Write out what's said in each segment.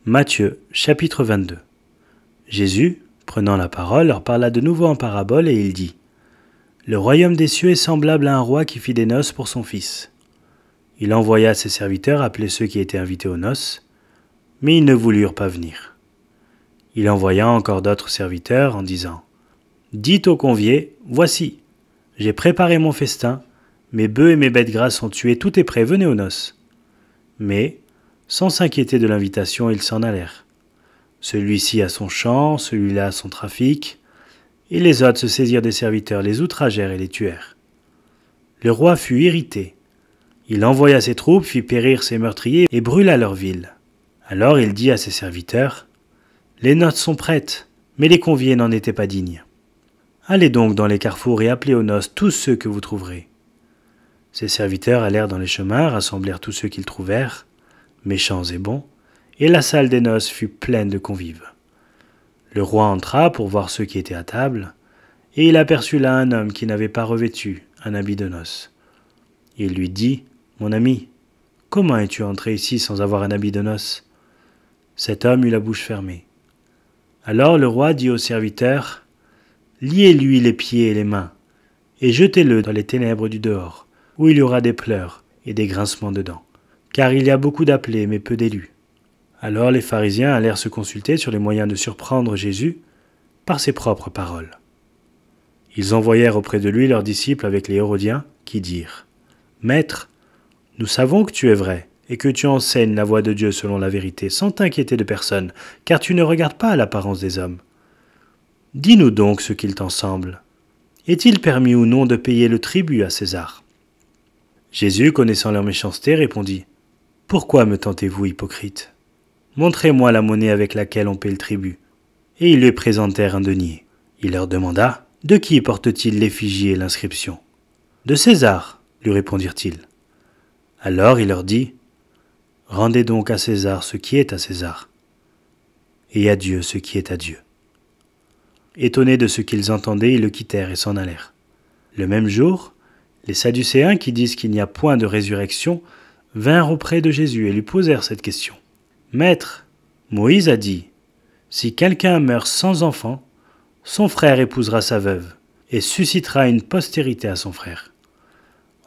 Matthieu, chapitre 22. Jésus, prenant la parole, leur parla de nouveau en parabole et il dit : Le royaume des cieux est semblable à un roi qui fit des noces pour son fils. Il envoya ses serviteurs appeler ceux qui étaient invités aux noces, mais ils ne voulurent pas venir. Il envoya encore d'autres serviteurs en disant : Dites aux conviés, voici, j'ai préparé mon festin, mes bœufs et mes bêtes grasses sont tués, tout est prêt, venez aux noces. Mais, sans s'inquiéter de l'invitation, ils s'en allèrent. Celui-ci a son champ, celui-là a son trafic, et les autres se saisirent des serviteurs, les outragèrent et les tuèrent. Le roi fut irrité. Il envoya ses troupes, fit périr ses meurtriers et brûla leur ville. Alors il dit à ses serviteurs : Les noces sont prêtes, mais les conviés n'en étaient pas dignes. Allez donc dans les carrefours et appelez aux noces tous ceux que vous trouverez. Ses serviteurs allèrent dans les chemins, rassemblèrent tous ceux qu'ils trouvèrent, méchants et bons, et la salle des noces fut pleine de convives. Le roi entra pour voir ceux qui étaient à table, et il aperçut là un homme qui n'avait pas revêtu un habit de noces. Il lui dit : Mon ami, comment es-tu entré ici sans avoir un habit de noces ? Cet homme eut la bouche fermée. Alors le roi dit aux serviteurs : Liez-lui les pieds et les mains, et jetez-le dans les ténèbres du dehors, où il y aura des pleurs et des grincements de dents, car il y a beaucoup d'appelés, mais peu d'élus. Alors les pharisiens allèrent se consulter sur les moyens de surprendre Jésus par ses propres paroles. Ils envoyèrent auprès de lui leurs disciples avec les Hérodiens, qui dirent : Maître, nous savons que tu es vrai, et que tu enseignes la voie de Dieu selon la vérité, sans t'inquiéter de personne, car tu ne regardes pas à l'apparence des hommes. Dis-nous donc ce qu'il t'en semble. Est-il permis ou non de payer le tribut à César ? Jésus, connaissant leur méchanceté, répondit : Pourquoi me tentez-vous, hypocrite ? Montrez-moi la monnaie avec laquelle on paie le tribut. Et ils lui présentèrent un denier. Il leur demanda : De qui porte-t-il l'effigie et l'inscription ? De César, lui répondirent-ils. Alors il leur dit : Rendez donc à César ce qui est à César, et à Dieu ce qui est à Dieu. Étonnés de ce qu'ils entendaient, ils le quittèrent et s'en allèrent. Le même jour, les Sadducéens, qui disent qu'il n'y a point de résurrection, vinrent auprès de Jésus et lui posèrent cette question. Maître, Moïse a dit : Si quelqu'un meurt sans enfant, son frère épousera sa veuve et suscitera une postérité à son frère.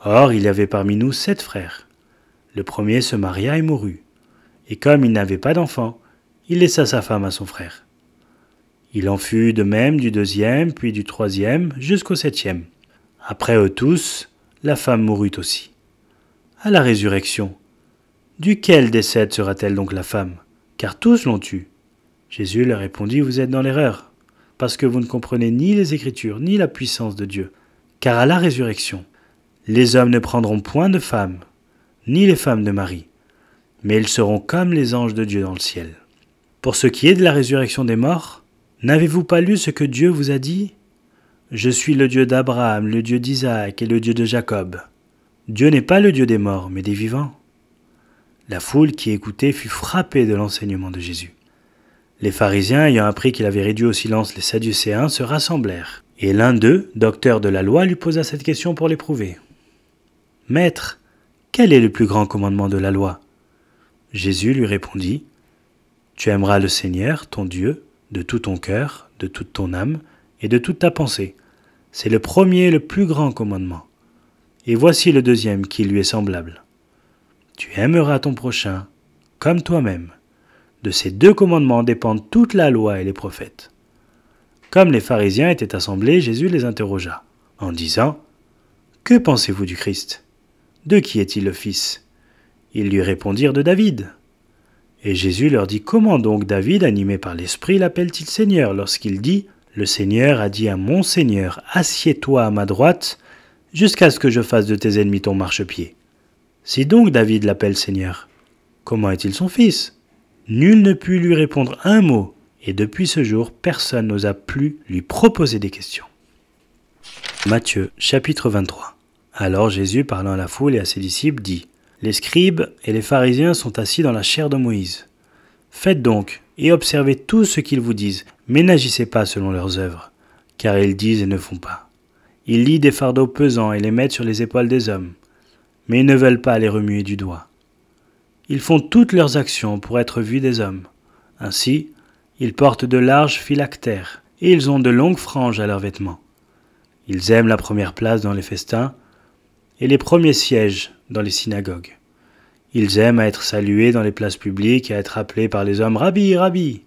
Or, il y avait parmi nous 7 frères. Le premier se maria et mourut, et comme il n'avait pas d'enfant, il laissa sa femme à son frère. Il en fut de même du 2e, puis du 3e, jusqu'au 7e. Après eux tous, la femme mourut aussi. À la résurrection, duquel des 7 sera-t-elle donc la femme ? Car tous l'ont eue. Jésus leur répondit : Vous êtes dans l'erreur, parce que vous ne comprenez ni les Écritures, ni la puissance de Dieu. Car à la résurrection, les hommes ne prendront point de femmes, ni les femmes de mari, mais ils seront comme les anges de Dieu dans le ciel. Pour ce qui est de la résurrection des morts, n'avez-vous pas lu ce que Dieu vous a dit ? Je suis le Dieu d'Abraham, le Dieu d'Isaac et le Dieu de Jacob. Dieu n'est pas le Dieu des morts, mais des vivants. La foule qui écoutait fut frappée de l'enseignement de Jésus. Les pharisiens, ayant appris qu'il avait réduit au silence les Sadducéens, se rassemblèrent. Et l'un d'eux, docteur de la loi, lui posa cette question pour l'éprouver. « Maître, quel est le plus grand commandement de la loi ?» Jésus lui répondit : « Tu aimeras le Seigneur, ton Dieu, de tout ton cœur, de toute ton âme et de toute ta pensée. C'est le premier et le plus grand commandement. Et voici le deuxième qui lui est semblable. Tu aimeras ton prochain comme toi-même. De ces 2 commandements dépendent toute la loi et les prophètes. » Comme les pharisiens étaient assemblés, Jésus les interrogea, en disant : « Que pensez-vous du Christ ? De qui est-il le fils ? » Ils lui répondirent : « De David. » Et Jésus leur dit : « Comment donc David, animé par l'Esprit, l'appelle-t-il Seigneur lorsqu'il dit : Le Seigneur a dit à mon Seigneur : Assieds-toi à ma droite, jusqu'à ce que je fasse de tes ennemis ton marchepied. Si donc David l'appelle Seigneur, comment est-il son fils ? Nul ne put lui répondre un mot, et depuis ce jour, personne n'osa plus lui proposer des questions. » Matthieu, chapitre 23. Alors Jésus, parlant à la foule et à ses disciples, dit : « Les scribes et les pharisiens sont assis dans la chaire de Moïse. Faites donc et observez tout ce qu'ils vous disent, mais n'agissez pas selon leurs œuvres, car ils disent et ne font pas. Ils lient des fardeaux pesants et les mettent sur les épaules des hommes, mais ils ne veulent pas les remuer du doigt. Ils font toutes leurs actions pour être vus des hommes. Ainsi, ils portent de larges phylactères, et ils ont de longues franges à leurs vêtements. Ils aiment la première place dans les festins, et les premiers sièges dans les synagogues. Ils aiment à être salués dans les places publiques et à être appelés par les hommes « Rabbi, Rabbi ».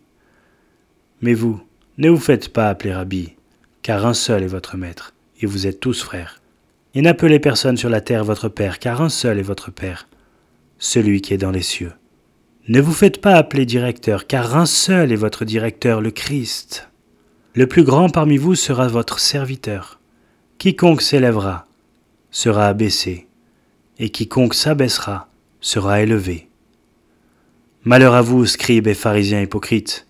Mais vous, ne vous faites pas appeler Rabbi, car un seul est votre maître, et vous êtes tous frères. Et n'appelez personne sur la terre votre Père, car un seul est votre Père, celui qui est dans les cieux. Ne vous faites pas appeler directeur, car un seul est votre directeur, le Christ. Le plus grand parmi vous sera votre serviteur. Quiconque s'élèvera sera abaissé, et quiconque s'abaissera sera élevé. Malheur à vous, scribes et pharisiens hypocrites,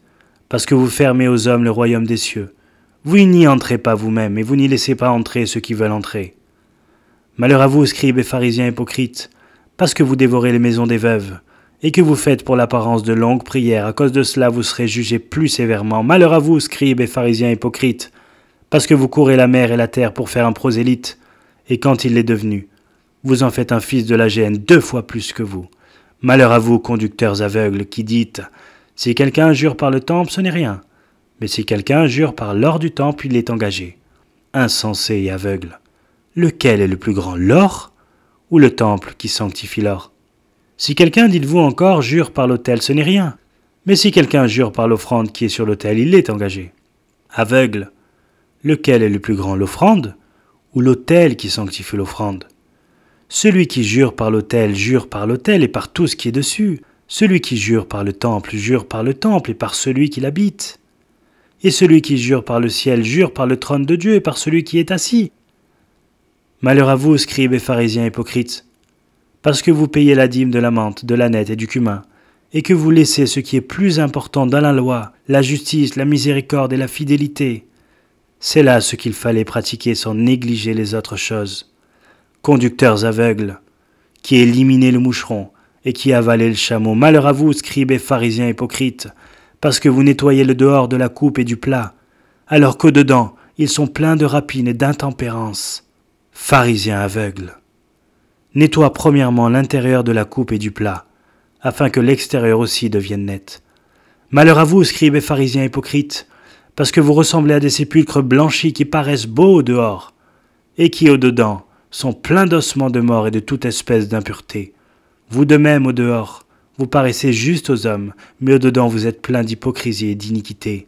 parce que vous fermez aux hommes le royaume des cieux. Vous n'y entrez pas vous-même, et vous n'y laissez pas entrer ceux qui veulent entrer. Malheur à vous, scribes et pharisiens hypocrites, parce que vous dévorez les maisons des veuves, et que vous faites pour l'apparence de longues prières. À cause de cela, vous serez jugés plus sévèrement. Malheur à vous, scribes et pharisiens hypocrites, parce que vous courez la mer et la terre pour faire un prosélyte, et quand il l'est devenu, vous en faites un fils de la géhenne 2 fois plus que vous. Malheur à vous, conducteurs aveugles, qui dites « Si quelqu'un jure par le temple, ce n'est rien. Mais si quelqu'un jure par l'or du temple, il est engagé. » Insensé et aveugle. Lequel est le plus grand, l'or ou le temple qui sanctifie l'or? Si quelqu'un, dites-vous encore, jure par l'autel, ce n'est rien. Mais si quelqu'un jure par l'offrande qui est sur l'autel, il est engagé. Aveugle. Lequel est le plus grand, l'offrande ou l'autel qui sanctifie l'offrande? Celui qui jure par l'autel et par tout ce qui est dessus. Celui qui jure par le temple et par celui qui l'habite. Et celui qui jure par le ciel jure par le trône de Dieu et par celui qui est assis. Malheur à vous, scribes et pharisiens hypocrites, parce que vous payez la dîme de la menthe, de l'âneth et du cumin, et que vous laissez ce qui est plus important dans la loi, la justice, la miséricorde et la fidélité. C'est là ce qu'il fallait pratiquer sans négliger les autres choses. Conducteurs aveugles, qui éliminez le moucheron et qui avalez le chameau. Malheur à vous, scribes et pharisiens hypocrites, parce que vous nettoyez le dehors de la coupe et du plat, alors qu'au-dedans, ils sont pleins de rapine et d'intempérance. Pharisiens aveugles, nettoie premièrement l'intérieur de la coupe et du plat, afin que l'extérieur aussi devienne net. Malheur à vous, scribes et pharisiens hypocrites, parce que vous ressemblez à des sépulcres blanchis qui paraissent beaux au dehors, et qui au-dedans sont pleins d'ossements de mort et de toute espèce d'impureté. Vous de même au dehors, vous paraissez juste aux hommes, mais au-dedans vous êtes pleins d'hypocrisie et d'iniquité.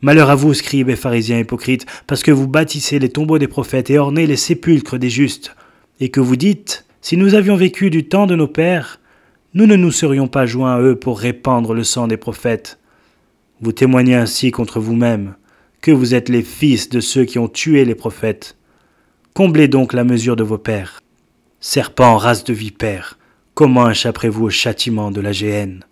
Malheur à vous, scribes et pharisiens hypocrites, parce que vous bâtissez les tombeaux des prophètes et ornez les sépulcres des justes, et que vous dites, si nous avions vécu du temps de nos pères, nous ne nous serions pas joints à eux pour répandre le sang des prophètes. Vous témoignez ainsi contre vous-même, que vous êtes les fils de ceux qui ont tué les prophètes. Comblez donc la mesure de vos pères. Serpents, race de vipères, comment échapperez-vous au châtiment de la géhenne?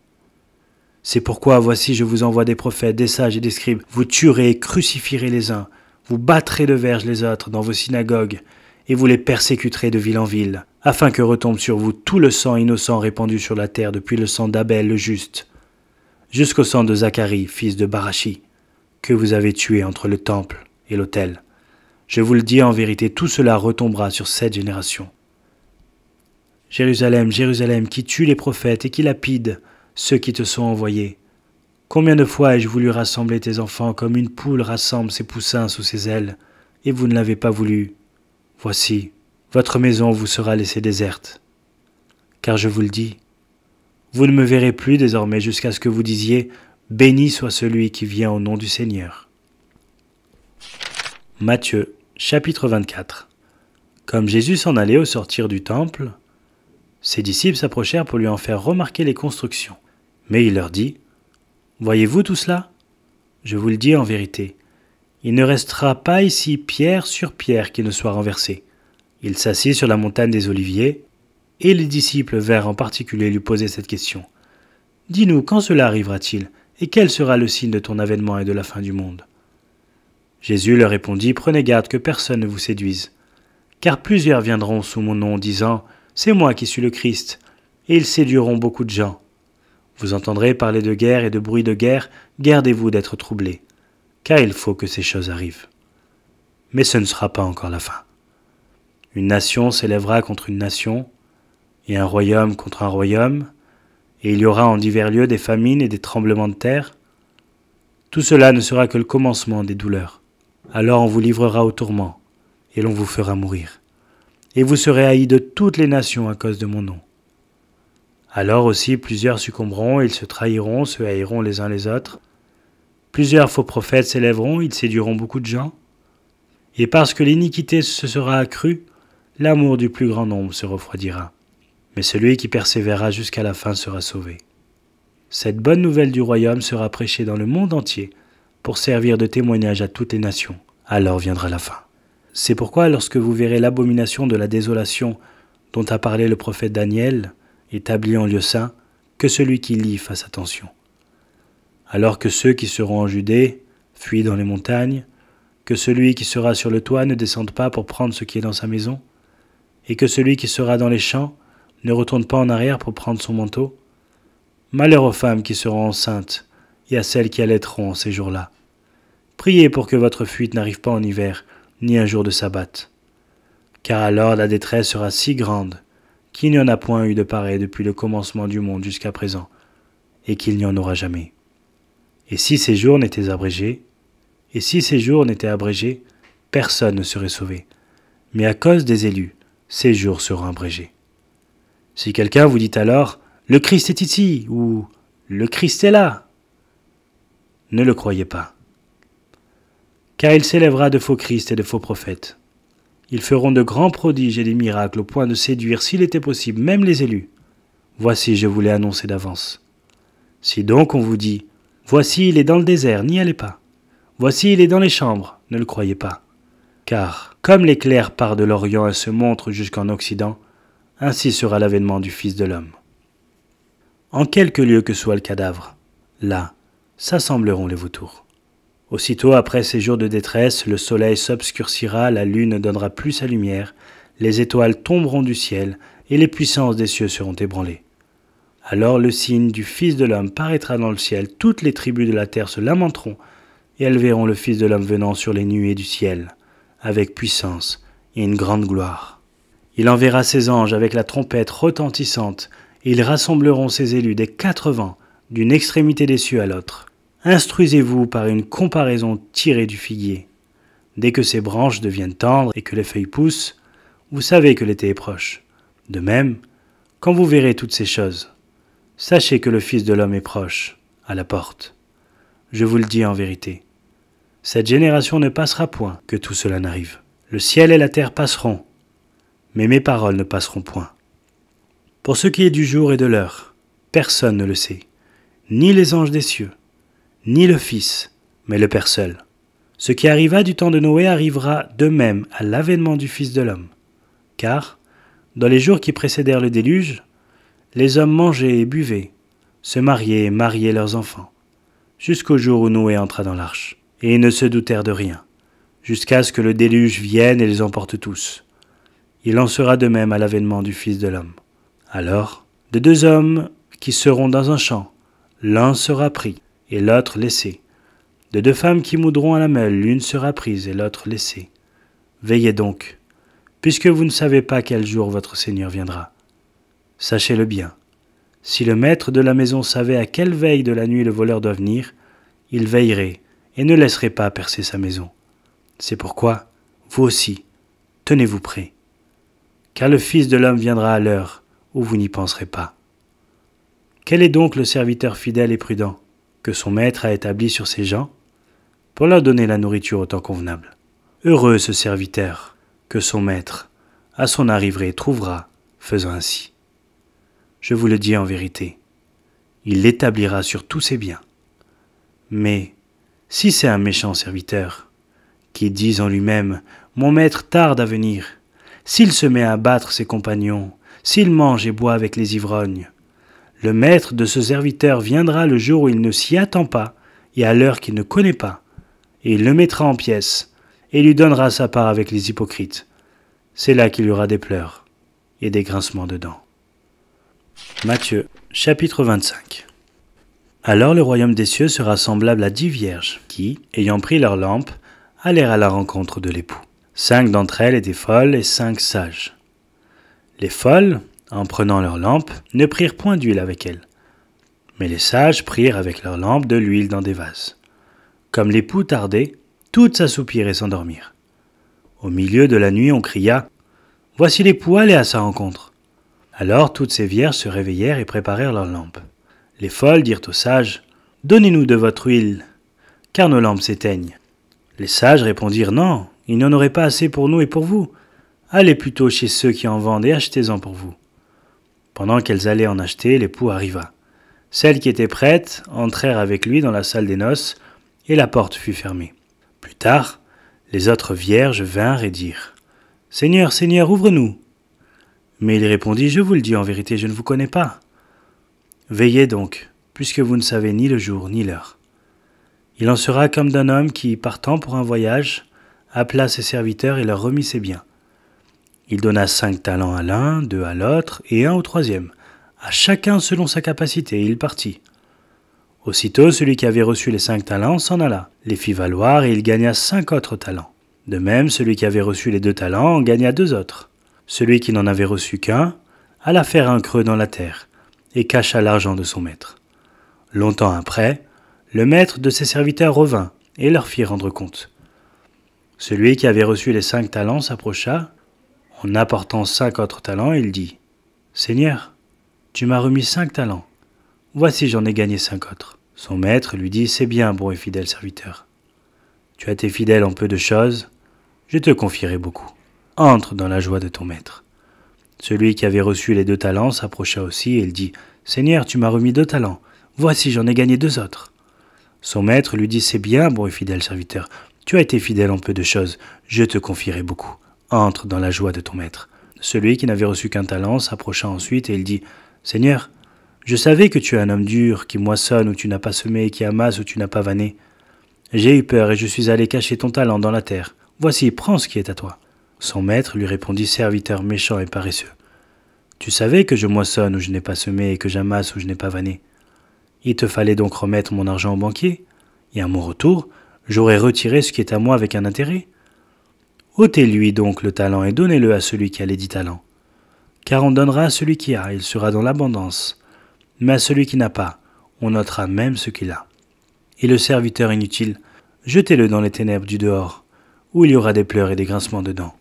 C'est pourquoi, voici, je vous envoie des prophètes, des sages et des scribes. Vous tuerez et crucifierez les uns, vous battrez de verge les autres dans vos synagogues, et vous les persécuterez de ville en ville, afin que retombe sur vous tout le sang innocent répandu sur la terre depuis le sang d'Abel le juste, jusqu'au sang de Zacharie, fils de Barachi, que vous avez tué entre le temple et l'autel. Je vous le dis en vérité, tout cela retombera sur cette génération. Jérusalem, Jérusalem, qui tue les prophètes et qui lapide ceux qui te sont envoyés. Combien de fois ai-je voulu rassembler tes enfants comme une poule rassemble ses poussins sous ses ailes, et vous ne l'avez pas voulu. Voici, votre maison vous sera laissée déserte. Car je vous le dis, vous ne me verrez plus désormais jusqu'à ce que vous disiez « Béni soit celui qui vient au nom du Seigneur ». Matthieu, chapitre 24. Comme Jésus s'en allait au sortir du temple, ses disciples s'approchèrent pour lui en faire remarquer les constructions. Mais il leur dit « Voyez-vous tout cela? Je vous le dis en vérité, il ne restera pas ici pierre sur pierre qui ne soit renversée. » Il s'assit sur la montagne des Oliviers, et les disciples vinrent en particulier lui poser cette question. « Dis-nous, quand cela arrivera-t-il, et quel sera le signe de ton avènement et de la fin du monde ?» Jésus leur répondit, « Prenez garde que personne ne vous séduise, car plusieurs viendront sous mon nom, disant, « C'est moi qui suis le Christ », et ils séduiront beaucoup de gens. Vous entendrez parler de guerre et de bruit de guerre, gardez-vous d'être troublés, car il faut que ces choses arrivent. Mais ce ne sera pas encore la fin. Une nation s'élèvera contre une nation, et un royaume contre un royaume, et il y aura en divers lieux des famines et des tremblements de terre. Tout cela ne sera que le commencement des douleurs. Alors on vous livrera au tourment, et l'on vous fera mourir. Et vous serez haïs de toutes les nations à cause de mon nom. Alors aussi plusieurs succomberont, ils se trahiront, se haïront les uns les autres. Plusieurs faux prophètes s'élèveront, ils séduiront beaucoup de gens. Et parce que l'iniquité se sera accrue, l'amour du plus grand nombre se refroidira. Mais celui qui persévérera jusqu'à la fin sera sauvé. Cette bonne nouvelle du royaume sera prêchée dans le monde entier pour servir de témoignage à toutes les nations. Alors viendra la fin. C'est pourquoi lorsque vous verrez l'abomination de la désolation dont a parlé le prophète Daniel, établi en lieu saint, que celui qui lit fasse attention. Alors que ceux qui seront en Judée fuient dans les montagnes, que celui qui sera sur le toit ne descende pas pour prendre ce qui est dans sa maison, et que celui qui sera dans les champs ne retourne pas en arrière pour prendre son manteau. Malheur aux femmes qui seront enceintes et à celles qui allaiteront en ces jours-là. Priez pour que votre fuite n'arrive pas en hiver, ni un jour de sabbat. Car alors la détresse sera si grande qu'il n'y en a point eu de pareil depuis le commencement du monde jusqu'à présent, et qu'il n'y en aura jamais. Et si ces jours n'étaient abrégés, personne ne serait sauvé. Mais à cause des élus, ces jours seront abrégés. Si quelqu'un vous dit alors « Le Christ est ici » ou « Le Christ est là », ne le croyez pas. Car il s'élèvera de faux Christ et de faux prophètes. Ils feront de grands prodiges et des miracles au point de séduire, s'il était possible, même les élus. Voici, je vous l'ai annoncé d'avance. Si donc on vous dit « Voici, il est dans le désert », n'y allez pas. Voici, il est dans les chambres, ne le croyez pas. Car, comme l'éclair part de l'Orient et se montre jusqu'en Occident, ainsi sera l'avènement du Fils de l'homme. En quelque lieu que soit le cadavre, là, s'assembleront les vautours. Aussitôt après ces jours de détresse, le soleil s'obscurcira, la lune ne donnera plus sa lumière, les étoiles tomberont du ciel, et les puissances des cieux seront ébranlées. Alors le signe du Fils de l'homme paraîtra dans le ciel, toutes les tribus de la terre se lamenteront, et elles verront le Fils de l'homme venant sur les nuées du ciel, avec puissance et une grande gloire. Il enverra ses anges avec la trompette retentissante, et ils rassembleront ses élus des 4 vents, d'une extrémité des cieux à l'autre. Instruisez-vous par une comparaison tirée du figuier. Dès que ses branches deviennent tendres et que les feuilles poussent, vous savez que l'été est proche. De même, quand vous verrez toutes ces choses, sachez que le Fils de l'homme est proche, à la porte. Je vous le dis en vérité. Cette génération ne passera point que tout cela n'arrive. Le ciel et la terre passeront, mais mes paroles ne passeront point. Pour ce qui est du jour et de l'heure, personne ne le sait, ni les anges des cieux, ni le Fils, mais le Père seul. Ce qui arriva du temps de Noé arrivera de même à l'avènement du Fils de l'homme. Car, dans les jours qui précédèrent le déluge, les hommes mangeaient et buvaient, se mariaient et mariaient leurs enfants, jusqu'au jour où Noé entra dans l'arche. Et ils ne se doutèrent de rien, jusqu'à ce que le déluge vienne et les emporte tous. Il en sera de même à l'avènement du Fils de l'homme. Alors, de 2 hommes qui seront dans un champ, l'un sera pris et l'autre laissé. De 2 femmes qui moudront à la meule, l'une sera prise et l'autre laissée. Veillez donc, puisque vous ne savez pas quel jour votre Seigneur viendra. Sachez-le bien, si le maître de la maison savait à quelle veille de la nuit le voleur doit venir, il veillerait et ne laisserait pas percer sa maison. C'est pourquoi, vous aussi, tenez-vous prêts, car le Fils de l'homme viendra à l'heure où vous n'y penserez pas. Quel est donc le serviteur fidèle et prudent que son maître a établi sur ses gens pour leur donner la nourriture au temps convenable? Heureux ce serviteur que son maître, à son arrivée, trouvera faisant ainsi. Je vous le dis en vérité, il l'établira sur tous ses biens. Mais si c'est un méchant serviteur, qui dit en lui-même « Mon maître tarde à venir », s'il se met à battre ses compagnons, s'il mange et boit avec les ivrognes, le maître de ce serviteur viendra le jour où il ne s'y attend pas et à l'heure qu'il ne connaît pas, et il le mettra en pièces et lui donnera sa part avec les hypocrites. C'est là qu'il y aura des pleurs et des grincements de dents. Matthieu, chapitre 25. Alors le royaume des cieux sera semblable à 10 vierges qui, ayant pris leurs lampes, allèrent à la rencontre de l'époux. 5 d'entre elles étaient folles et 5 sages. Les folles, en prenant leurs lampes, ne prirent point d'huile avec elles, Mais les sages prirent avec leurs lampes de l'huile dans des vases. Comme l'époux tardait, toutes s'assoupirent et s'endormirent. Au milieu de la nuit, on cria « Voici l'époux, allez à sa rencontre !» Alors toutes ces vierges se réveillèrent et préparèrent leurs lampes. Les folles dirent aux sages « Donnez-nous de votre huile, car nos lampes s'éteignent. » Les sages répondirent « Non, il n'y en aurait pas assez pour nous et pour vous. Allez plutôt chez ceux qui en vendent et achetez-en pour vous. » Pendant qu'elles allaient en acheter, l'époux arriva. Celles qui étaient prêtes entrèrent avec lui dans la salle des noces, et la porte fut fermée. Plus tard, les autres vierges vinrent et dirent « Seigneur, Seigneur, ouvre-nous !» Mais il répondit « Je vous le dis en vérité, je ne vous connais pas. Veillez donc, puisque vous ne savez ni le jour ni l'heure. » Il en sera comme d'un homme qui, partant pour un voyage, appela ses serviteurs et leur remit ses biens. Il donna 5 talents à l'un, 2 à l'autre et 1 au troisième, à chacun selon sa capacité, et il partit. Aussitôt, celui qui avait reçu les 5 talents s'en alla, les fit valoir, et il gagna 5 autres talents. De même, celui qui avait reçu les 2 talents en gagna 2 autres. Celui qui n'en avait reçu qu'un alla faire un creux dans la terre, et cacha l'argent de son maître. Longtemps après, le maître de ses serviteurs revint, et leur fit rendre compte. Celui qui avait reçu les 5 talents s'approcha. En apportant 5 autres talents, il dit « Seigneur, tu m'as remis 5 talents. Voici, j'en ai gagné 5 autres. » Son maître lui dit « C'est bien, bon et fidèle serviteur. Tu as été fidèle en peu de choses, je te confierai beaucoup. Entre dans la joie de ton maître. » Celui qui avait reçu les 2 talents s'approcha aussi et il dit « Seigneur, tu m'as remis 2 talents. Voici, j'en ai gagné 2 autres. » Son maître lui dit « C'est bien, bon et fidèle serviteur. Tu as été fidèle en peu de choses, je te confierai beaucoup. Entre dans la joie de ton maître. » Celui qui n'avait reçu qu'un talent s'approcha ensuite et il dit « Seigneur, je savais que tu es un homme dur, qui moissonne où tu n'as pas semé et qui amasse où tu n'as pas vanné. J'ai eu peur et je suis allé cacher ton talent dans la terre. Voici, prends ce qui est à toi. » Son maître lui répondit « Serviteur méchant et paresseux. Tu savais que je moissonne où je n'ai pas semé et que j'amasse où je n'ai pas vanné. Il te fallait donc remettre mon argent au banquier, et à mon retour, j'aurais retiré ce qui est à moi avec un intérêt. Ôtez-lui donc le talent et donnez-le à celui qui a les 10 talents. Car on donnera à celui qui a, il sera dans l'abondance. Mais à celui qui n'a pas, on ôtera même ce qu'il a. Et le serviteur inutile, jetez-le dans les ténèbres du dehors, où il y aura des pleurs et des grincements de dents.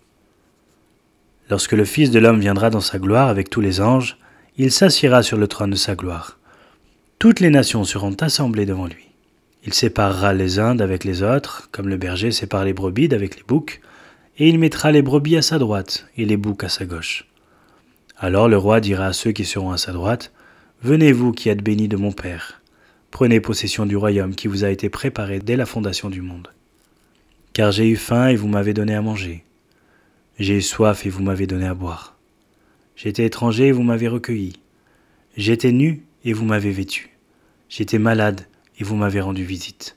Lorsque le Fils de l'homme viendra dans sa gloire avec tous les anges, il s'assiera sur le trône de sa gloire. Toutes les nations seront assemblées devant lui. Il séparera les uns d'avec les autres, comme le berger sépare les brebis d'avec les boucs, et il mettra les brebis à sa droite et les boucs à sa gauche. Alors le roi dira à ceux qui seront à sa droite, « Venez vous qui êtes bénis de mon Père, prenez possession du royaume qui vous a été préparé dès la fondation du monde. Car j'ai eu faim et vous m'avez donné à manger. J'ai eu soif et vous m'avez donné à boire. J'étais étranger et vous m'avez recueilli. J'étais nu et vous m'avez vêtu. J'étais malade et vous m'avez rendu visite.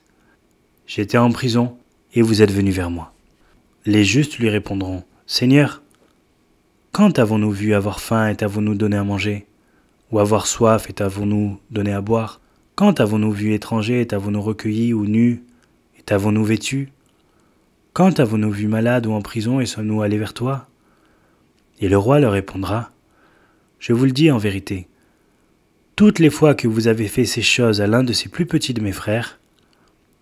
J'étais en prison et vous êtes venus vers moi. » Les justes lui répondront, « Seigneur, quand avons-nous vu avoir faim et t'avons-nous donné à manger? Ou avoir soif et t'avons-nous donné à boire? Quand avons-nous vu étranger et t'avons-nous recueilli ou nu et t'avons-nous vêtu? Quand avons-nous vu malade ou en prison et sommes-nous allés vers toi? » Et le roi leur répondra, « Je vous le dis en vérité, toutes les fois que vous avez fait ces choses à l'un de ces plus petits de mes frères,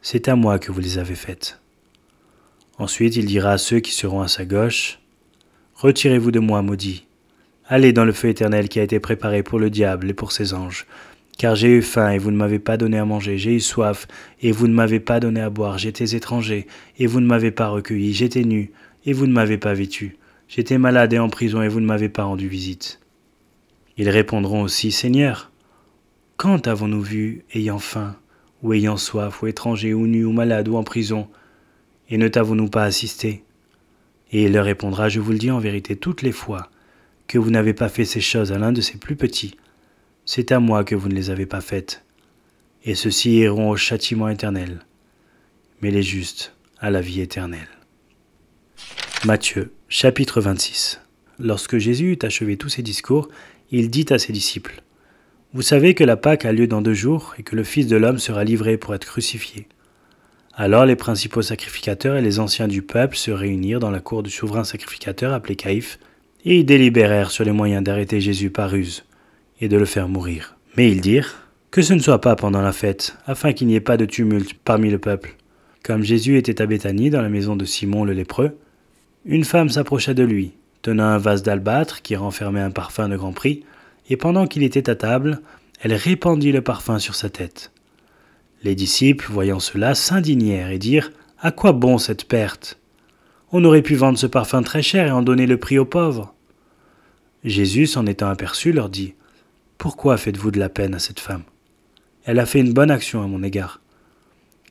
c'est à moi que vous les avez faites. » Ensuite il dira à ceux qui seront à sa gauche, « Retirez-vous de moi, maudits. Allez dans le feu éternel qui a été préparé pour le diable et pour ses anges. Car j'ai eu faim et vous ne m'avez pas donné à manger, j'ai eu soif et vous ne m'avez pas donné à boire, j'étais étranger et vous ne m'avez pas recueilli, j'étais nu et vous ne m'avez pas vêtu, j'étais malade et en prison et vous ne m'avez pas rendu visite. » Ils répondront aussi, « Seigneur, quand avons-nous vu ayant faim ou ayant soif ou étranger ou nu ou malade ou en prison, et ne t'avons-nous pas assisté? » Et il leur répondra, « Je vous le dis en vérité, toutes les fois que vous n'avez pas fait ces choses à l'un de ces plus petits, c'est à moi que vous ne les avez pas faites. Et ceux-ci iront au châtiment éternel, mais les justes à la vie éternelle. » Matthieu, chapitre 26. Lorsque Jésus eut achevé tous ses discours, il dit à ses disciples, « Vous savez que la Pâque a lieu dans 2 jours et que le Fils de l'homme sera livré pour être crucifié. » Alors les principaux sacrificateurs et les anciens du peuple se réunirent dans la cour du souverain sacrificateur appelé Caïphe, et ils délibérèrent sur les moyens d'arrêter Jésus par ruse et de le faire mourir. Mais ils dirent, Que ce ne soit pas pendant la fête, afin qu'il n'y ait pas de tumulte parmi le peuple. » Comme Jésus était à Béthanie, dans la maison de Simon le lépreux, une femme s'approcha de lui, tenant un vase d'albâtre qui renfermait un parfum de grand prix, et pendant qu'il était à table, elle répandit le parfum sur sa tête. Les disciples, voyant cela, s'indignèrent et dirent « À quoi bon cette perte ? On aurait pu vendre ce parfum très cher et en donner le prix aux pauvres. » Jésus, s'en étant aperçu, leur dit « Pourquoi faites-vous de la peine à cette femme ? Elle a fait une bonne action à mon égard.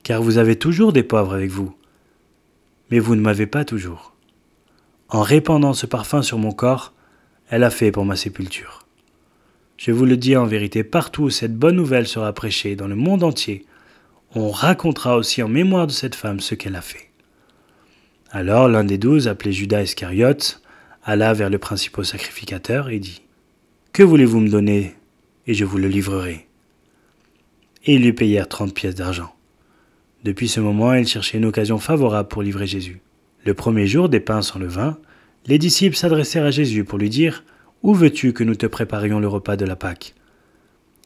Car vous avez toujours des pauvres avec vous, mais vous ne m'avez pas toujours. En répandant ce parfum sur mon corps, elle a fait pour ma sépulture. Je vous le dis en vérité, partout où cette bonne nouvelle sera prêchée dans le monde entier, on racontera aussi en mémoire de cette femme ce qu'elle a fait. » Alors l'un des 12, appelé Judas Iscariote, alla vers le principal sacrificateur et dit « Que voulez-vous me donner, et je vous le livrerai. » Et ils lui payèrent 30 pièces d'argent. Depuis ce moment, ils cherchaient une occasion favorable pour livrer Jésus. Le premier jour des pains sans levain, les disciples s'adressèrent à Jésus pour lui dire « Où veux-tu que nous te préparions le repas de la Pâque ?»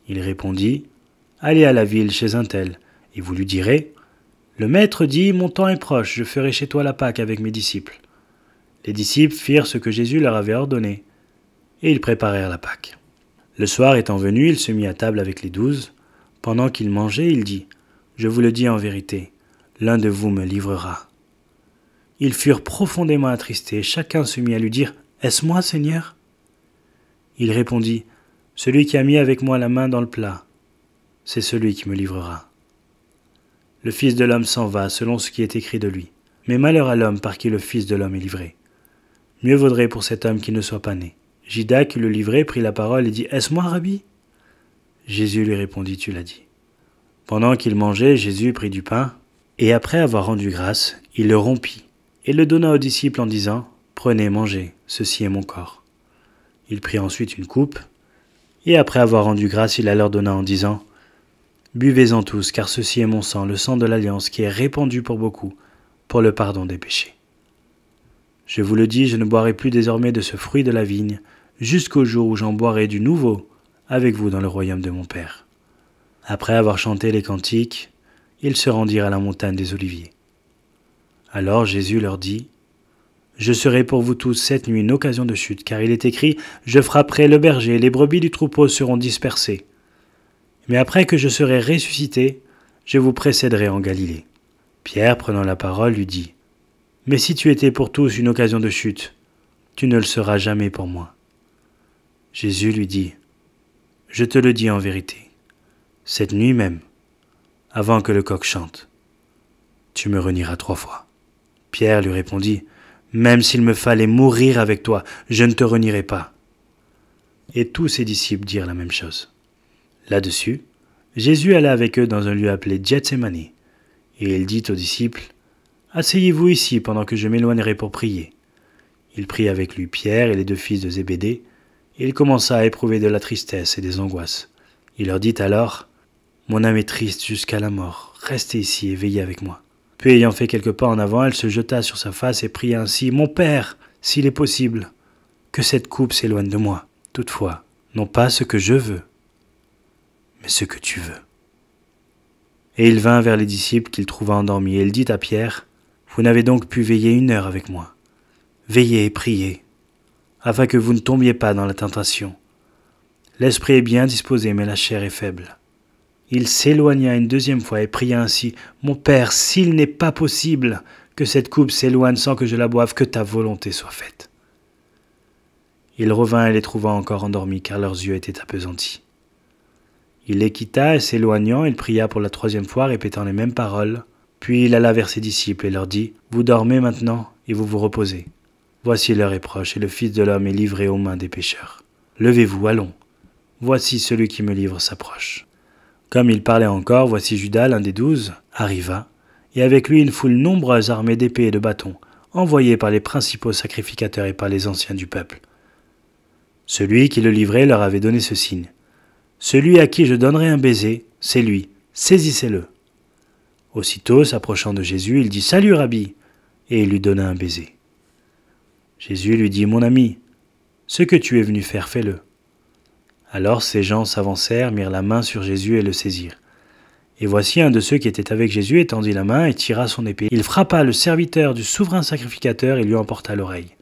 Il répondit « Allez à la ville chez un tel, et vous lui direz « Le maître dit, mon temps est proche, je ferai chez toi la Pâque avec mes disciples. » Les disciples firent ce que Jésus leur avait ordonné, et ils préparèrent la Pâque. Le soir étant venu, il se mit à table avec les 12. Pendant qu'il mangeait, il dit « Je vous le dis en vérité, l'un de vous me livrera. » Ils furent profondément attristés, chacun se mit à lui dire « Est-ce moi, Seigneur ?» Il répondit « Celui qui a mis avec moi la main dans le plat, c'est celui qui me livrera. » Le Fils de l'homme s'en va selon ce qui est écrit de lui. Mais malheur à l'homme par qui le Fils de l'homme est livré. Mieux vaudrait pour cet homme qu'il ne soit pas né. Judas, qui le livrait, prit la parole et dit « Est-ce moi, Rabbi ?» Jésus lui répondit « Tu l'as dit. » Pendant qu'il mangeait, Jésus prit du pain, et après avoir rendu grâce, il le rompit, et le donna aux disciples en disant « Prenez, mangez, ceci est mon corps. » Il prit ensuite une coupe, et après avoir rendu grâce, il la leur donna en disant « Buvez-en tous, car ceci est mon sang, le sang de l'alliance, qui est répandu pour beaucoup, pour le pardon des péchés. Je vous le dis, je ne boirai plus désormais de ce fruit de la vigne, jusqu'au jour où j'en boirai du nouveau avec vous dans le royaume de mon Père. » Après avoir chanté les cantiques, ils se rendirent à la montagne des Oliviers. Alors Jésus leur dit « Je serai pour vous tous cette nuit une occasion de chute, car il est écrit « Je frapperai le berger, les brebis du troupeau seront dispersées. Mais après que je serai ressuscité, je vous précéderai en Galilée. » Pierre, prenant la parole, lui dit « Mais si tu étais pour tous une occasion de chute, tu ne le seras jamais pour moi. » Jésus lui dit « Je te le dis en vérité, cette nuit même, avant que le coq chante, tu me renieras 3 fois. » Pierre lui répondit « Même s'il me fallait mourir avec toi, je ne te renierai pas. » Et tous ses disciples dirent la même chose. Là-dessus, Jésus alla avec eux dans un lieu appelé Gethsémani, et il dit aux disciples « Asseyez-vous ici pendant que je m'éloignerai pour prier. » Il prit avec lui Pierre et les 2 fils de Zébédée, et il commença à éprouver de la tristesse et des angoisses. Il leur dit alors « Mon âme est triste jusqu'à la mort, restez ici et veillez avec moi. » Puis ayant fait quelques pas en avant, elle se jeta sur sa face et pria ainsi « Mon Père, s'il est possible, que cette coupe s'éloigne de moi. Toutefois, non pas ce que je veux, mais ce que tu veux. » Et il vint vers les disciples qu'il trouva endormis, et il dit à Pierre « Vous n'avez donc pu veiller 1 heure avec moi. Veillez et priez, afin que vous ne tombiez pas dans la tentation. L'esprit est bien disposé, mais la chair est faible. » Il s'éloigna une 2e fois et pria ainsi « Mon Père, s'il n'est pas possible que cette coupe s'éloigne sans que je la boive, que ta volonté soit faite. » Il revint et les trouva encore endormis, car leurs yeux étaient appesantis. Il les quitta et s'éloignant, il pria pour la 3e fois, répétant les mêmes paroles. Puis il alla vers ses disciples et leur dit « Vous dormez maintenant et vous vous reposez. Voici l'heure est proche et le Fils de l'homme est livré aux mains des pécheurs. Levez-vous, allons. Voici celui qui me livre s'approche. » Comme il parlait encore, voici Judas, l'un des 12, arriva, et avec lui une foule nombreuse armée d'épées et de bâtons, envoyés par les principaux sacrificateurs et par les anciens du peuple. Celui qui le livrait leur avait donné ce signe. « Celui à qui je donnerai un baiser, c'est lui, saisissez-le. » Aussitôt, s'approchant de Jésus, il dit « Salut, Rabbi !» et il lui donna un baiser. Jésus lui dit « Mon ami, ce que tu es venu faire, fais-le. » Alors ces gens s'avancèrent, mirent la main sur Jésus et le saisirent. Et voici un de ceux qui étaient avec Jésus étendit la main et tira son épée. Il frappa le serviteur du souverain sacrificateur et lui emporta l'oreille.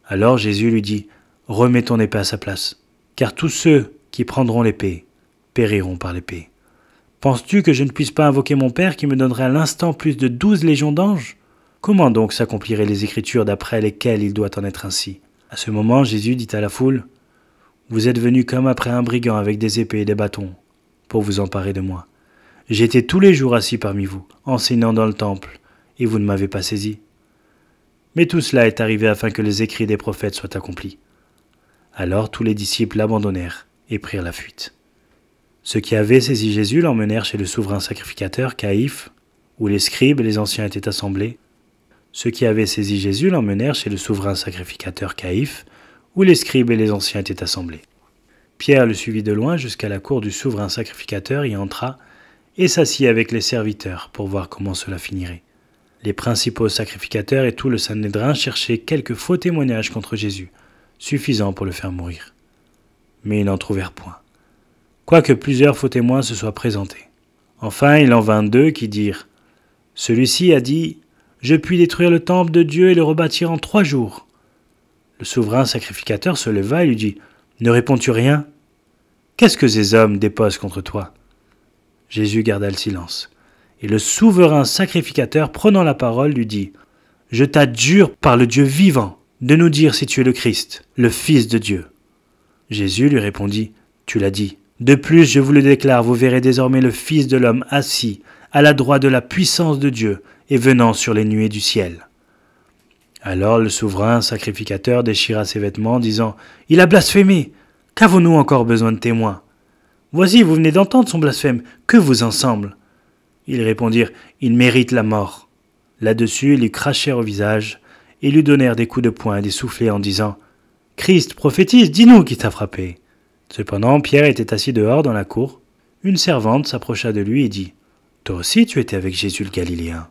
Alors Jésus lui dit, « Remets ton épée à sa place, car tous ceux qui prendront l'épée périront par l'épée. Penses-tu que je ne puisse pas invoquer mon Père qui me donnerait à l'instant plus de 12 légions d'anges? Comment donc s'accompliraient les Écritures d'après lesquelles il doit en être ainsi ?» À ce moment, Jésus dit à la foule, « Vous êtes venus comme après un brigand avec des épées et des bâtons pour vous emparer de moi. J'étais tous les jours assis parmi vous, enseignant dans le temple, et vous ne m'avez pas saisi. Mais tout cela est arrivé afin que les écrits des prophètes soient accomplis. » Alors tous les disciples l'abandonnèrent et prirent la fuite. Ceux qui avaient saisi Jésus l'emmenèrent chez le souverain sacrificateur Caïphe, où les scribes et les anciens étaient assemblés. Ceux qui avaient saisi Jésus l'emmenèrent chez le souverain sacrificateur Caïphe, où les scribes et les anciens étaient assemblés. Pierre le suivit de loin jusqu'à la cour du souverain sacrificateur, y entra, et s'assit avec les serviteurs pour voir comment cela finirait. Les principaux sacrificateurs et tout le Sanhédrin cherchaient quelques faux témoignages contre Jésus, suffisants pour le faire mourir. Mais ils n'en trouvèrent point, quoique plusieurs faux témoins se soient présentés. Enfin il en vint 2 qui dirent « Celui-ci a dit « Je puis détruire le temple de Dieu et le rebâtir en 3 jours. » Le souverain sacrificateur se leva et lui dit « Ne réponds-tu rien? Qu'est-ce que ces hommes déposent contre toi ?» Jésus garda le silence. Et le souverain sacrificateur, prenant la parole, lui dit « Je t'adjure par le Dieu vivant de nous dire si tu es le Christ, le Fils de Dieu. » Jésus lui répondit « Tu l'as dit. De plus, je vous le déclare, vous verrez désormais le Fils de l'homme assis à la droite de la puissance de Dieu et venant sur les nuées du ciel. » Alors le souverain sacrificateur déchira ses vêtements, disant « Il a blasphémé. Qu'avons-nous encore besoin de témoins? Voici, vous venez d'entendre son blasphème. Que vous en semble ?» Ils répondirent « Il mérite la mort. » Là-dessus, ils lui crachèrent au visage et lui donnèrent des coups de poing et des soufflets en disant « Christ, prophétise, dis-nous qui t'a frappé. » Cependant, Pierre était assis dehors dans la cour. Une servante s'approcha de lui et dit « Toi aussi tu étais avec Jésus le Galiléen. »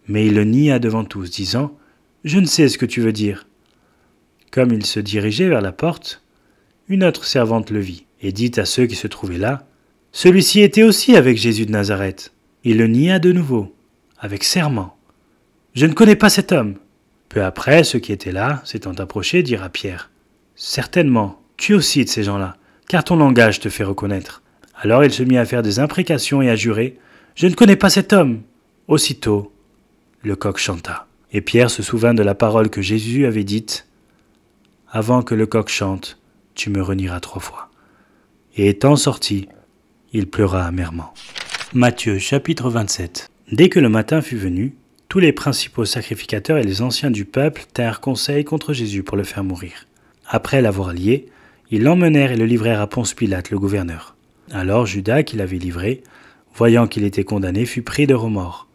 Mais il le nia devant tous, disant « Je ne sais ce que tu veux dire. » Comme il se dirigeait vers la porte, une autre servante le vit et dit à ceux qui se trouvaient là « Celui-ci était aussi avec Jésus de Nazareth. » Il le nia de nouveau, avec serment. « Je ne connais pas cet homme. » Peu après, ceux qui étaient là, s'étant approchés, dirent à Pierre « Certainement, tu es aussi de ces gens-là, car ton langage te fait reconnaître. » Alors il se mit à faire des imprécations et à jurer « Je ne connais pas cet homme. » Aussitôt, le coq chanta. Et Pierre se souvint de la parole que Jésus avait dite « Avant que le coq chante, tu me renieras 3 fois. » Et étant sorti, il pleura amèrement. Matthieu chapitre 27. Dès que le matin fut venu, tous les principaux sacrificateurs et les anciens du peuple tinrent conseil contre Jésus pour le faire mourir. Après l'avoir lié, ils l'emmenèrent et le livrèrent à Ponce Pilate, le gouverneur. Alors Judas, qui l'avait livré, voyant qu'il était condamné, fut pris de remords,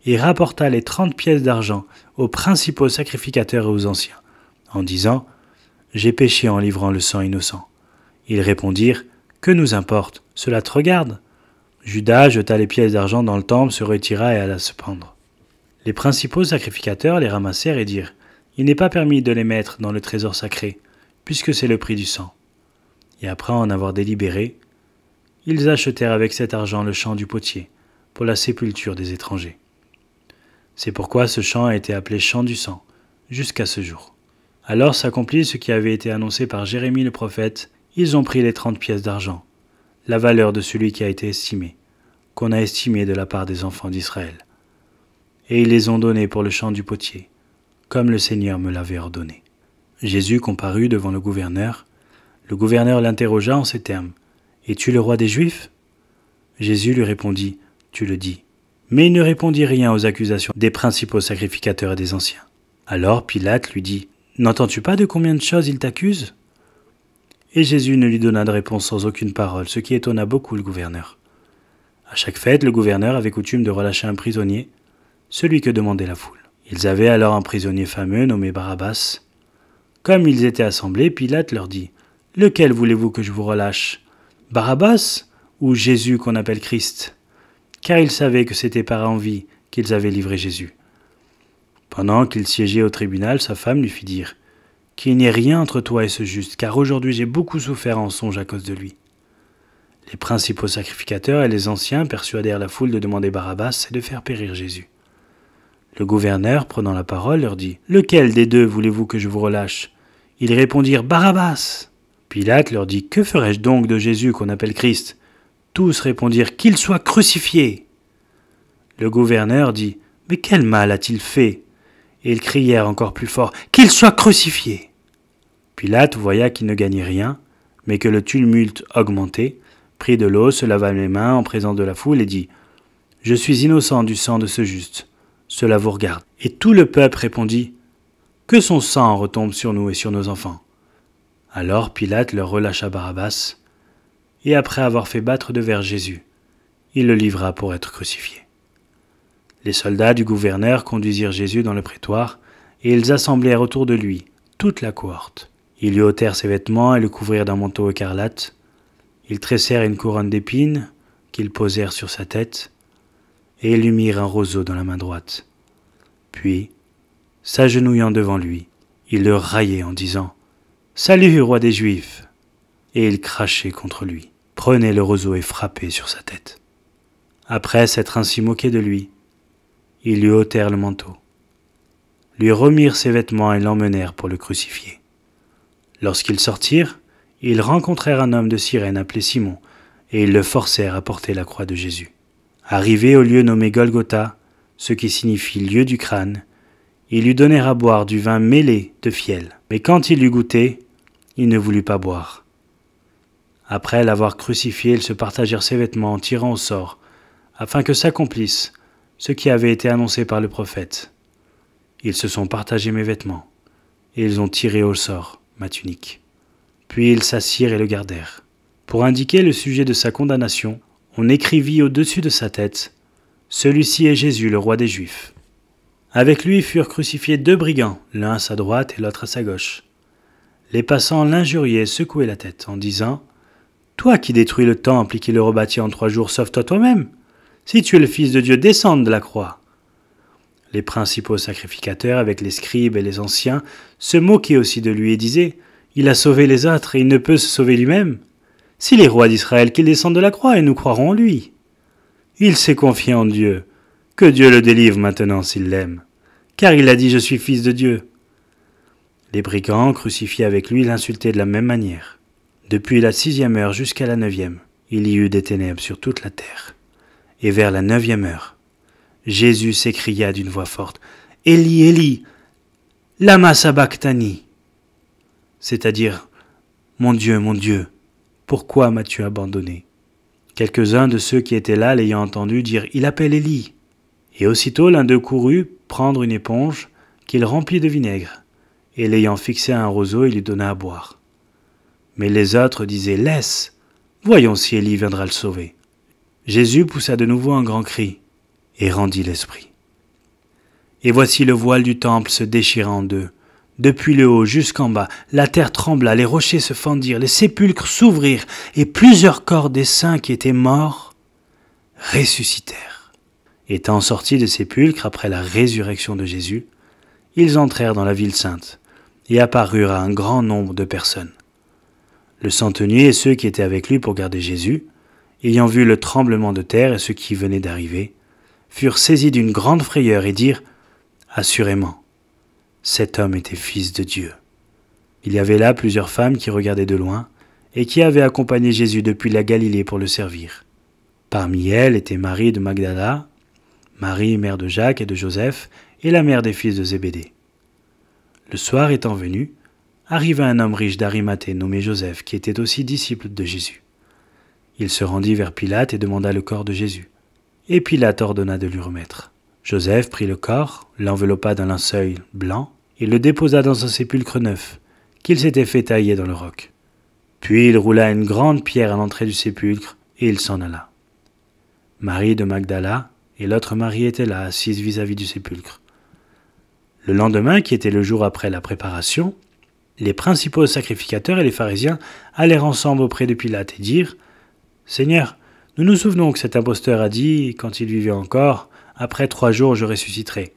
et rapporta les 30 pièces d'argent aux principaux sacrificateurs et aux anciens, en disant « J'ai péché en livrant le sang innocent. » Ils répondirent « Que nous importe, cela te regarde ?» Judas jeta les pièces d'argent dans le temple, se retira et alla se pendre. Les principaux sacrificateurs les ramassèrent et dirent « Il n'est pas permis de les mettre dans le trésor sacré, puisque c'est le prix du sang. » Et après en avoir délibéré, ils achetèrent avec cet argent le champ du potier, pour la sépulture des étrangers. C'est pourquoi ce champ a été appelé champ du sang, jusqu'à ce jour. Alors s'accomplit ce qui avait été annoncé par Jérémie le prophète, ils ont pris les 30 pièces d'argent, la valeur de celui qui a été estimé, qu'on a estimé de la part des enfants d'Israël. Et ils les ont donnés pour le champ du potier, comme le Seigneur me l'avait ordonné. Jésus comparut devant le gouverneur. Le gouverneur l'interrogea en ces termes. « Es-tu le roi des Juifs ?» Jésus lui répondit, « Tu le dis. » Mais il ne répondit rien aux accusations des principaux sacrificateurs et des anciens. Alors Pilate lui dit, « N'entends-tu pas de combien de choses il t'accuse ?» Et Jésus ne lui donna de réponse sans aucune parole, ce qui étonna beaucoup le gouverneur. À chaque fête, le gouverneur avait coutume de relâcher un prisonnier, celui que demandait la foule. Ils avaient alors un prisonnier fameux nommé Barabbas. Comme ils étaient assemblés, Pilate leur dit, « Lequel voulez-vous que je vous relâche, Barabbas ou Jésus qu'on appelle Christ ?» Car ils savaient que c'était par envie qu'ils avaient livré Jésus. Pendant qu'il siégeait au tribunal, sa femme lui fit dire, qu'il n'y ait rien entre toi et ce juste, car aujourd'hui j'ai beaucoup souffert en songe à cause de lui. » Les principaux sacrificateurs et les anciens persuadèrent la foule de demander Barabbas et de faire périr Jésus. Le gouverneur, prenant la parole, leur dit « Lequel des deux voulez-vous que je vous relâche ?» Ils répondirent « Barabbas !» Pilate leur dit « Que ferai-je donc de Jésus qu'on appelle Christ ?» Tous répondirent « Qu'il soit crucifié !» Le gouverneur dit « Mais quel mal a-t-il fait ?» Et ils crièrent encore plus fort « Qu'il soit crucifié !» Pilate voya qu'il ne gagnait rien, mais que le tumulte augmentait, prit de l'eau, se lava les mains en présence de la foule et dit « Je suis innocent du sang de ce juste, cela vous regarde. » Et tout le peuple répondit « Que son sang retombe sur nous et sur nos enfants. » Alors Pilate leur relâcha Barabbas, et après avoir fait battre de verre Jésus, il le livra pour être crucifié. Les soldats du gouverneur conduisirent Jésus dans le prétoire, et ils assemblèrent autour de lui toute la cohorte. Ils lui ôtèrent ses vêtements et le couvrirent d'un manteau écarlate. Ils tressèrent une couronne d'épines qu'ils posèrent sur sa tête, et ils lui mirent un roseau dans la main droite. Puis, s'agenouillant devant lui, ils le raillaient en disant « Salut, roi des Juifs !» Et ils crachaient contre lui, prenaient le roseau et frappaient sur sa tête. Après s'être ainsi moqués de lui, ils lui ôtèrent le manteau, lui remirent ses vêtements et l'emmenèrent pour le crucifier. Lorsqu'ils sortirent, ils rencontrèrent un homme de Cyrène appelé Simon, et ils le forcèrent à porter la croix de Jésus. Arrivés au lieu nommé Golgotha, ce qui signifie lieu du crâne, ils lui donnèrent à boire du vin mêlé de fiel. Mais quand il l'eut goûté, il ne voulut pas boire. Après l'avoir crucifié, ils se partagèrent ses vêtements en tirant au sort, afin que s'accomplisse ce qui avait été annoncé par le prophète. Ils se sont partagés mes vêtements, et ils ont tiré au sort ma tunique. Puis ils s'assirent et le gardèrent. Pour indiquer le sujet de sa condamnation, on écrivit au-dessus de sa tête « Celui-ci est Jésus, le roi des Juifs ». Avec lui furent crucifiés 2 brigands, l'un à sa droite et l'autre à sa gauche. Les passants l'injuriaient et secouaient la tête en disant « Toi qui détruis le temple et qui le rebâtis en 3 jours, sauve-toi toi-même. Si tu es le Fils de Dieu, descends de la croix. » Les principaux sacrificateurs, avec les scribes et les anciens, se moquaient aussi de lui et disaient « Il a sauvé les autres et il ne peut se sauver lui-même. S'il est roi d'Israël, qu'il descende de la croix et nous croirons en lui. Il s'est confié en Dieu. Que Dieu le délivre maintenant s'il l'aime. Car il a dit « Je suis fils de Dieu. » Les brigands, crucifiés avec lui, l'insultaient de la même manière. Depuis la 6e heure jusqu'à la 9e, il y eut des ténèbres sur toute la terre. Et vers la 9e heure, Jésus s'écria d'une voix forte « Élie, Élie, lama sabachthani » c'est-à-dire « Mon Dieu, pourquoi m'as-tu abandonné ?» Quelques-uns de ceux qui étaient là, l'ayant entendu, dirent « Il appelle Élie » Et aussitôt l'un d'eux courut prendre une éponge qu'il remplit de vinaigre, et l'ayant fixée à un roseau, il lui donna à boire. Mais les autres disaient « Laisse, voyons si Élie viendra le sauver. » Jésus poussa de nouveau un grand cri et rendit l'esprit. Et voici le voile du temple se déchira en 2. Depuis le haut jusqu'en bas, la terre trembla, les rochers se fendirent, les sépulcres s'ouvrirent, et plusieurs corps des saints qui étaient morts ressuscitèrent. Étant sortis des sépulcres après la résurrection de Jésus, ils entrèrent dans la ville sainte et apparurent à un grand nombre de personnes. Le centenier et ceux qui étaient avec lui pour garder Jésus, ayant vu le tremblement de terre et ceux qui venaient d'arriver, furent saisis d'une grande frayeur et dirent « Assurément, cet homme était fils de Dieu. » Il y avait là plusieurs femmes qui regardaient de loin et qui avaient accompagné Jésus depuis la Galilée pour le servir. Parmi elles étaient Marie de Magdala, Marie, mère de Jacques et de Joseph, et la mère des fils de Zébédée. Le soir étant venu, arriva un homme riche d'Arimathée nommé Joseph, qui était aussi disciple de Jésus. Il se rendit vers Pilate et demanda le corps de Jésus. Et Pilate ordonna de lui remettre. Joseph prit le corps, l'enveloppa d'un linceul blanc, et le déposa dans un sépulcre neuf, qu'il s'était fait tailler dans le roc. Puis il roula une grande pierre à l'entrée du sépulcre, et il s'en alla. Marie de Magdala et l'autre Marie étaient là, assises vis-à-vis du sépulcre. Le lendemain, qui était le jour après la préparation, les principaux sacrificateurs et les pharisiens allèrent ensemble auprès de Pilate et dirent « Seigneur, nous nous souvenons que cet imposteur a dit, quand il vivait encore, « Après 3 jours je ressusciterai.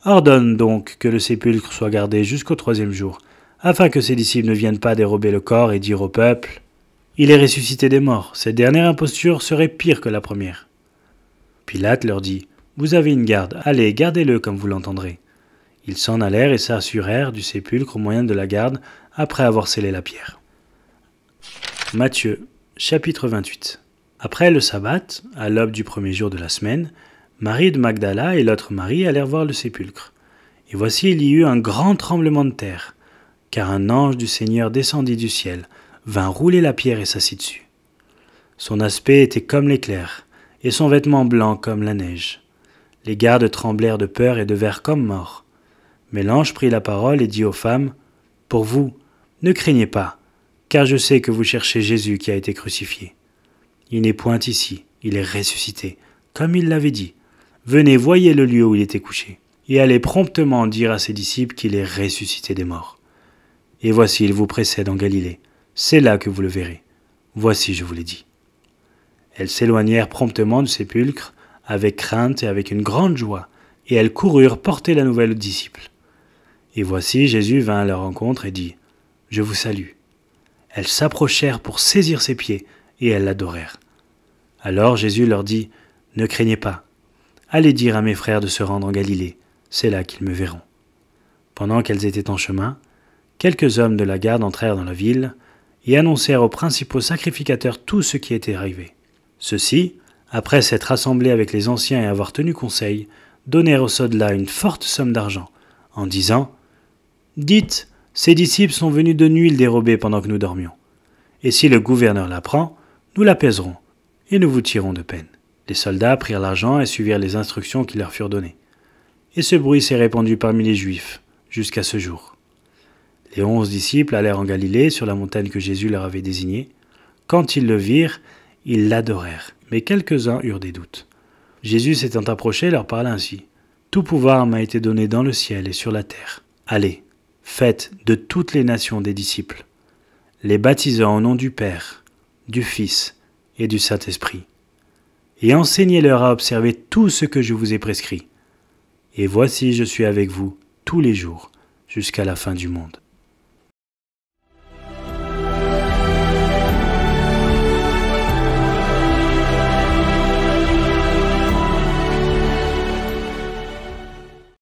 Ordonne donc que le sépulcre soit gardé jusqu'au 3e jour, afin que ses disciples ne viennent pas dérober le corps et dire au peuple « Il est ressuscité des morts, cette dernière imposture serait pire que la première. » Pilate leur dit « Vous avez une garde, allez, gardez-le comme vous l'entendrez. » Ils s'en allèrent et s'assurèrent du sépulcre au moyen de la garde après avoir scellé la pierre. Matthieu, chapitre 28. Après le sabbat, à l'aube du premier jour de la semaine, Marie de Magdala et l'autre Marie allèrent voir le sépulcre. Et voici, il y eut un grand tremblement de terre, car un ange du Seigneur descendit du ciel, vint rouler la pierre et s'assit dessus. Son aspect était comme l'éclair, et son vêtement blanc comme la neige. Les gardes tremblèrent de peur et devinrent comme morts. Mais l'ange prit la parole et dit aux femmes, « Pour vous, ne craignez pas, car je sais que vous cherchez Jésus qui a été crucifié. Il n'est point ici, il est ressuscité, comme il l'avait dit. Venez, voyez le lieu où il était couché, et allez promptement dire à ses disciples qu'il est ressuscité des morts. Et voici, il vous précède en Galilée, c'est là que vous le verrez. Voici, je vous l'ai dit. » Elles s'éloignèrent promptement du sépulcre, avec crainte et avec une grande joie, et elles coururent porter la nouvelle aux disciples. Et voici, Jésus vint à leur rencontre et dit, « Je vous salue. » Elles s'approchèrent pour saisir ses pieds, et elles l'adorèrent. Alors Jésus leur dit, « Ne craignez pas. Allez dire à mes frères de se rendre en Galilée, c'est là qu'ils me verront. » Pendant qu'elles étaient en chemin, quelques hommes de la garde entrèrent dans la ville et annoncèrent aux principaux sacrificateurs tout ce qui était arrivé. Ceux-ci, après s'être rassemblés avec les anciens et avoir tenu conseil, donnèrent aux soldats une forte somme d'argent, en disant « Dites, ces disciples sont venus de nuit le dérober pendant que nous dormions. Et si le gouverneur l'apprend, nous l'apaiserons, et nous vous tirons de peine. » Les soldats prirent l'argent et suivirent les instructions qui leur furent données. Et ce bruit s'est répandu parmi les Juifs, jusqu'à ce jour. Les 11 disciples allèrent en Galilée, sur la montagne que Jésus leur avait désignée. Quand ils le virent, ils l'adorèrent, mais quelques-uns eurent des doutes. Jésus s'étant approché, leur parla ainsi. « Tout pouvoir m'a été donné dans le ciel et sur la terre. Allez, faites de toutes les nations des disciples, les baptisant au nom du Père, du Fils et du Saint-Esprit, et enseignez-leur à observer tout ce que je vous ai prescrit. Et voici, je suis avec vous tous les jours, jusqu'à la fin du monde. »